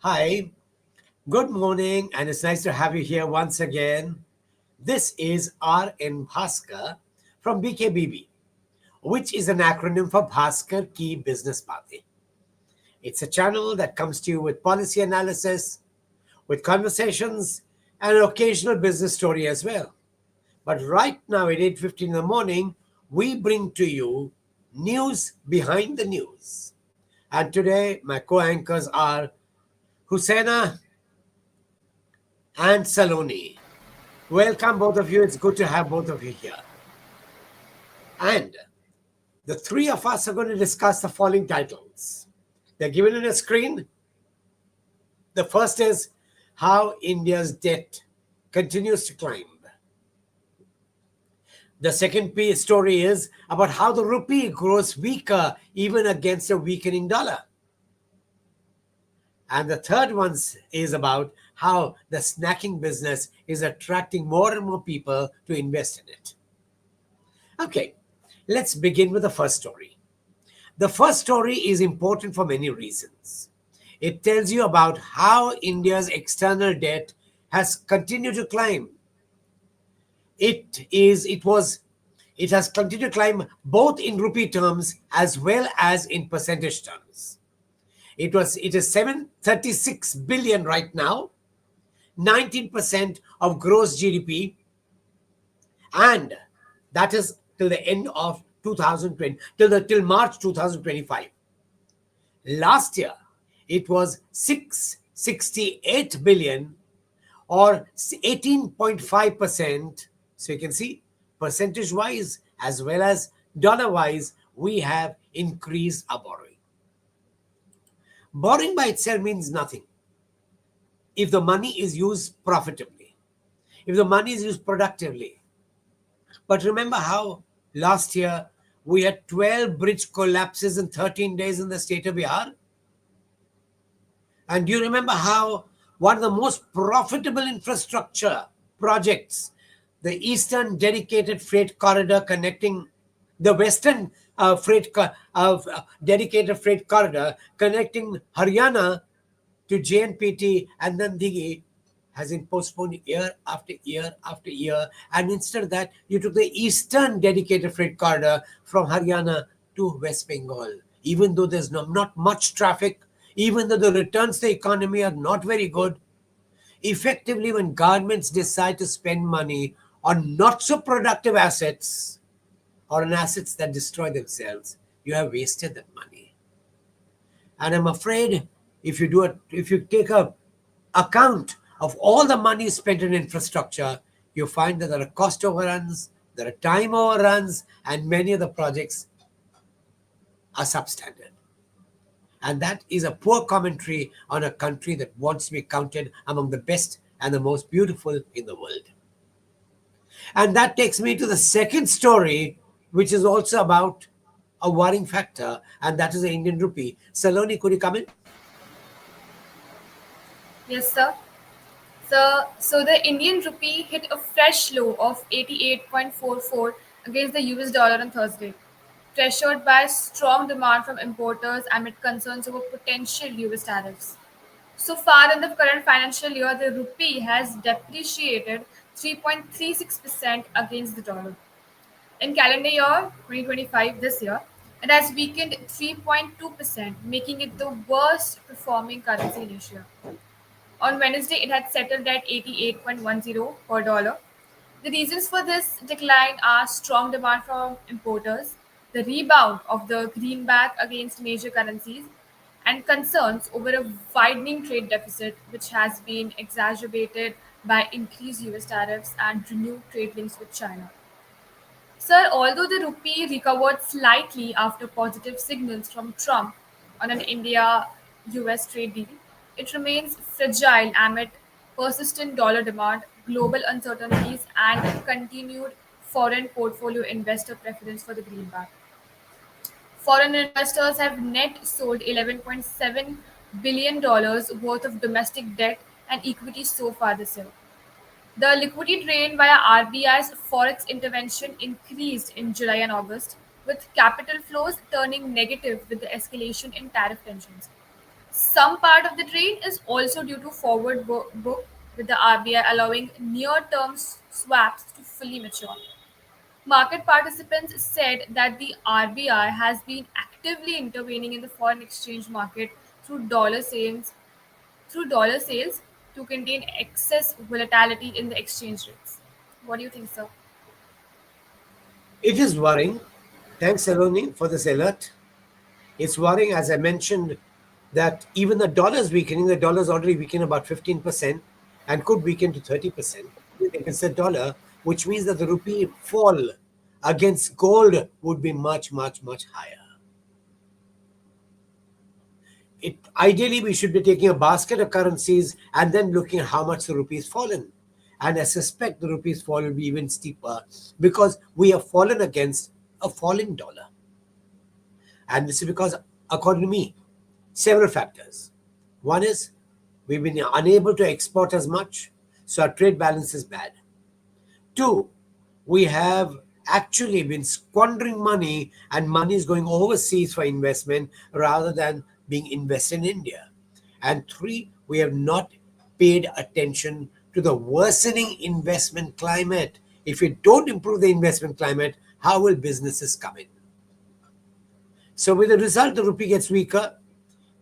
Hi, good morning, and it's nice to have you here once again. This is R.N. Bhaskar from BKBB, which is an acronym for Bhaskar Key Business Party. It's a channel that comes to you with policy analysis, with conversations, and an occasional business story as well. But right now at 8:15 in the morning, we bring to you news behind the news. And today, my co-anchors are Husaina and Saloni. Welcome, both of you. It's good to have both of you here. And the three of us are going to discuss the following titles. They're given on a screen. The first is how India's debt continues to climb. The second story is about how the rupee grows weaker even against a weakening dollar. And the third one is about how the snacking business is attracting more and more people to invest in it. Okay, let's begin with the first story. The first story is important for many reasons. It tells you about how India's external debt has continued to climb. It has continued to climb both in rupee terms as well as in percentage terms. It is 736 billion right now, 19% of gross GDP, and that is till the end of 2020, till March 2025. Last year, it was 668 billion or 18.5%. So you can see percentage-wise as well as dollar-wise, we have increased our borrowing. Borrowing by itself means nothing if the money is used profitably, if the money is used productively. But remember how last year we had 12 bridge collapses in 13 days in the state of Bihar? And do you remember how one of the most profitable infrastructure projects, the Eastern Dedicated Freight Corridor connecting the Western Dedicated Freight Corridor connecting Haryana to JNPT and then Dighi, has been postponed year after year after year. And instead of that, you took the Eastern Dedicated Freight Corridor from Haryana to West Bengal. Even though there's not much traffic, even though the returns to the economy are not very good, effectively when governments decide to spend money on not so productive assets or on assets that destroy themselves, you have wasted that money. And I'm afraid if you take a account of all the money spent in infrastructure, you find that there are cost overruns, there are time overruns, and many of the projects are substandard. And that is a poor commentary on a country that wants to be counted among the best and the most beautiful in the world. And that takes me to the second story, which is also about a worrying factor, and that is the Indian rupee. Saloni, could you come in? Yes, sir. So the Indian rupee hit a fresh low of 88.44 against the US dollar on Thursday, pressured by strong demand from importers amid concerns over potential US tariffs. So far in the current financial year, the rupee has depreciated 3.36% against the dollar. In calendar year 2025, this year, it has weakened 3.2%, making it the worst performing currency in Asia. On Wednesday, it had settled at 88.10 per dollar. The reasons for this decline are strong demand from importers, the rebound of the greenback against major currencies, and concerns over a widening trade deficit, which has been exacerbated by increased US tariffs and renewed trade links with China. Sir, although the rupee recovered slightly after positive signals from Trump on an India US trade deal, it remains fragile amid persistent dollar demand, global uncertainties, and continued foreign portfolio investor preference for the greenback. Foreign investors have net sold $11.7 billion worth of domestic debt and equity so far this year. The liquidity drain via RBI's forex intervention increased in July and August, with capital flows turning negative with the escalation in tariff tensions. Some part of the trade is also due to forward book with the RBI allowing near-term swaps to fully mature. Market participants said that the RBI has been actively intervening in the foreign exchange market through dollar sales to contain excess volatility in the exchange rates. What do you think, sir? It is worrying. Thanks, Saloni, for this alert. It's worrying, as I mentioned, that even the dollar is weakening. The dollar is already weakened about 15% and could weaken to 30% against the dollar, which means that the rupee fall against gold would be much, much, much higher. Ideally, we should be taking a basket of currencies and then looking at how much the rupee has fallen. And I suspect the rupee's fall will be even steeper because we have fallen against a falling dollar. And this is because, according to me, several factors. One is we've been unable to export as much, so our trade balance is bad. Two, we have actually been squandering money and money is going overseas for investment rather than being invested in India. And three, we have not paid attention to the worsening investment climate. If we don't improve the investment climate, how will businesses come in? So, with the result, the rupee gets weaker.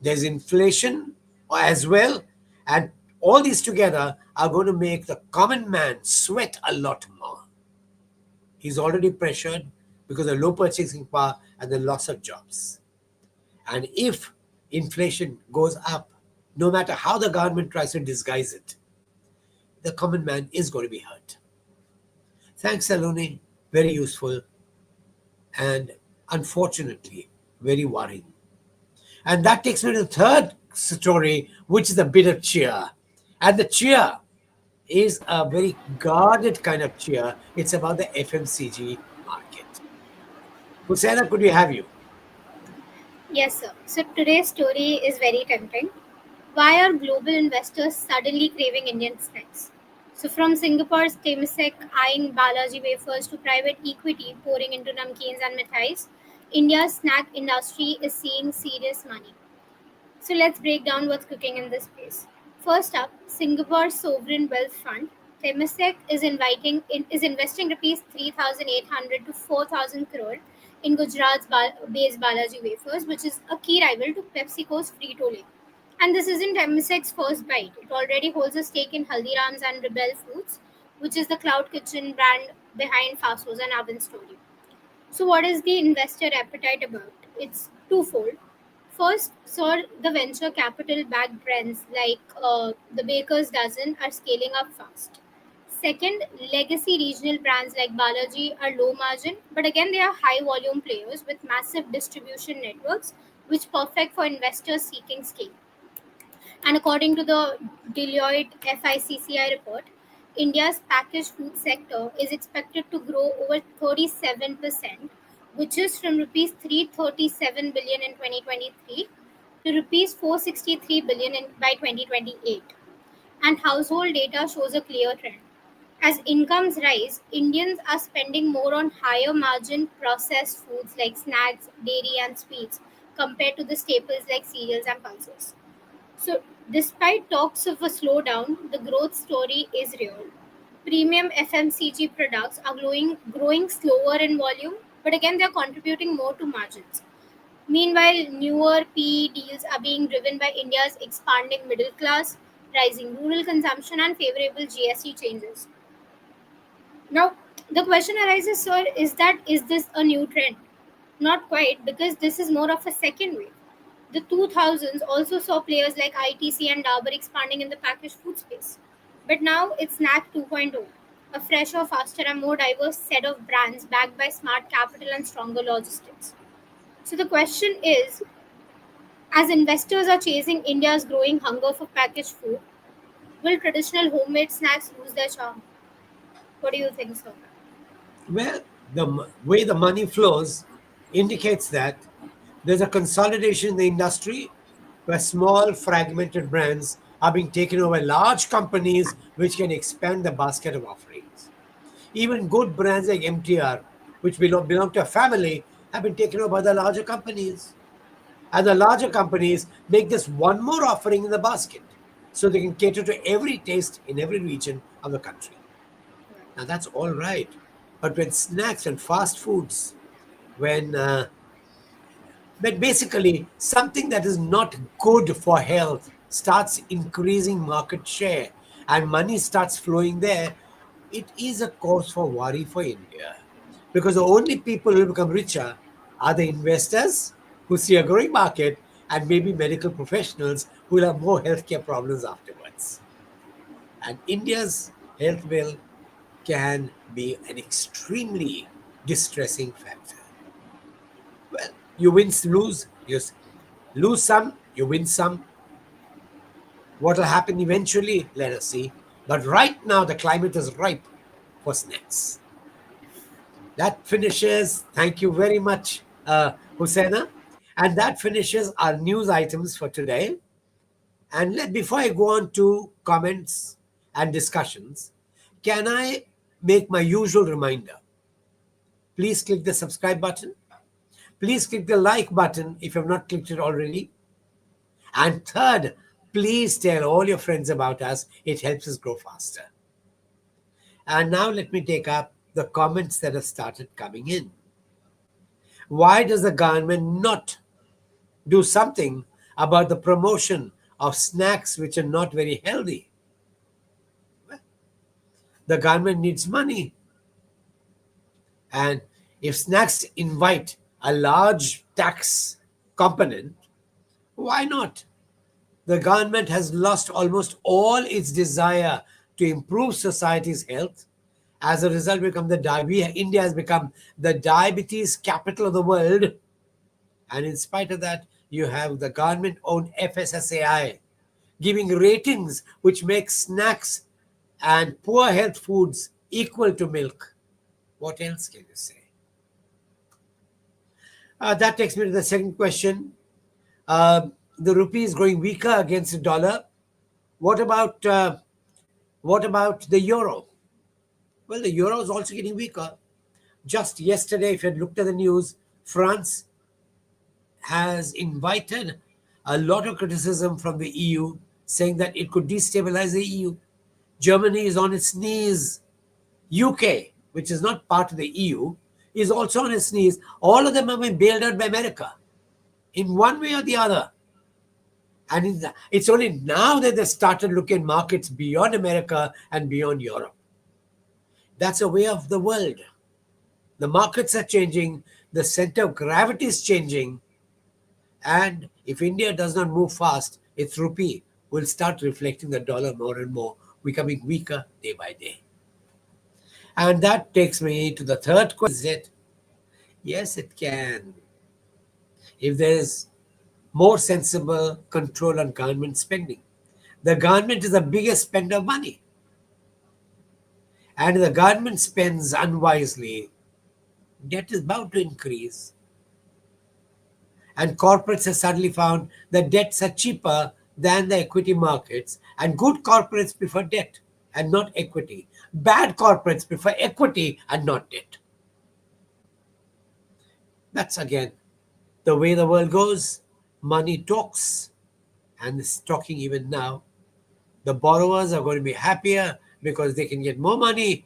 There's inflation as well. And all these together are going to make the common man sweat a lot more. He's already pressured because of low purchasing power and the loss of jobs. And if inflation goes up, no matter how the government tries to disguise it, the common man is going to be hurt. Thanks, Saloni. Very useful and unfortunately very worrying. And that takes me to the third story, which is a bit of cheer. And the cheer is a very guarded kind of cheer. It's about the FMCG market. Hussaina, could we have you? Yes, sir. So today's story is very tempting. Why are global investors suddenly craving Indian snacks? So from Singapore's Temasek eyeing Balaji wafers to private equity pouring into namkeens and mithais, India's snack industry is seeing serious money. So let's break down what's cooking in this space. First up, Singapore's sovereign wealth fund, Temasek is investing rupees 3,800 to 4,000 crore in Gujarat's based Balaji wafers, which is a key rival to PepsiCo's Frito-Lay. And this isn't Temisek's first bite. It already holds a stake in Haldiram's and Rebel Foods, which is the cloud kitchen brand behind Fasos and Oven Story. So, what is the investor appetite about? It's twofold. First, sir, the venture capital backed brands like the Baker's Dozen are scaling up fast. Second, legacy regional brands like Balaji are low margin, but again, they are high volume players with massive distribution networks, which perfect for investors seeking scale. And according to the Deloitte FICCI report, India's packaged food sector is expected to grow over 37%, which is from rupees 337 billion in 2023 to rupees 463 billion by 2028. And household data shows a clear trend. As incomes rise, Indians are spending more on higher margin processed foods like snacks, dairy, and sweets compared to the staples like cereals and pulses. So, despite talks of a slowdown, the growth story is real. Premium FMCG products are growing slower in volume, but again, they're contributing more to margins. Meanwhile, newer PE deals are being driven by India's expanding middle class, rising rural consumption, and favorable GST changes. Now, the question arises, sir, is this a new trend? Not quite, because this is more of a second wave. The 2000s also saw players like ITC and Dabur expanding in the packaged food space. But now it's Snack 2.0, a fresher, faster, and more diverse set of brands backed by smart capital and stronger logistics. So the question is, as investors are chasing India's growing hunger for packaged food, will traditional homemade snacks lose their charm? What do you think, sir? Well, the way the money flows indicates that there's a consolidation in the industry where small fragmented brands are being taken over by large companies which can expand the basket of offerings. Even good brands like MTR, which belong to a family, have been taken over by the larger companies. And the larger companies make this one more offering in the basket so they can cater to every taste in every region of the country. Now that's all right. But when snacks and fast foods, when but basically something that is not good for health starts increasing market share and money starts flowing there, it is a cause for worry for India. Because the only people who will become richer are the investors who see a growing market and maybe medical professionals who will have more healthcare problems afterwards. And India's health bill can be an extremely distressing factor. Well, you win, lose, lose some, you win some. What will happen eventually? Let us see. But right now, the climate is ripe for snacks. That finishes. Thank you very much, Husseina. And that finishes our news items for today. And before I go on to comments and discussions, can I make my usual reminder? Please click the subscribe button. Please click the like button if you have not clicked it already. And third, please tell all your friends about us. It helps us grow faster. And now let me take up the comments that have started coming in. Why does the government not do something about the promotion of snacks which are not very healthy? Well, the government needs money. And if snacks invite a large tax component, why not? The government has lost almost all its desire to improve society's health. As a result, India has become the diabetes capital of the world. And in spite of that, you have the government-owned FSSAI giving ratings which make snacks and poor health foods equal to milk. What else can you say? That takes me to the second question. The rupee is growing weaker against the dollar. What about the euro? Well, the euro is also getting weaker. Just yesterday, if you had looked at the news, France has invited a lot of criticism from the EU, saying that it could destabilize the EU. Germany is on its knees. UK, which is not part of the EU, is also on its knees. All of them have been bailed out by America in one way or the other. And it's only now that they started looking at markets beyond America and beyond Europe. That's a way of the world. The markets are changing. The center of gravity is changing. And if India does not move fast, its rupee will start reflecting the dollar more and more, becoming weaker day by day. And that takes me to the third question. Is it? Yes, it can. If there's more sensible control on government spending. The government is the biggest spender of money. And if the government spends unwisely, debt is bound to increase. And corporates have suddenly found that debts are cheaper than the equity markets, and good corporates prefer debt and not equity. Bad corporates prefer equity and not debt. That's again the way the world goes. Money talks, and it's talking even now. The borrowers are going to be happier because they can get more money,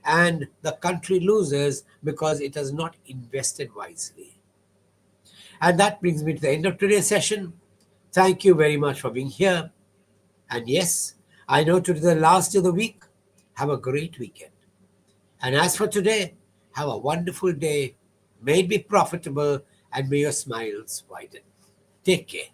and the country loses because it has not invested wisely. And that brings me to the end of today's session. Thank you very much for being here. And yes, I know today is the last day of the week. Have a great weekend. And as for today, have a wonderful day. May it be profitable and may your smiles widen. Take care.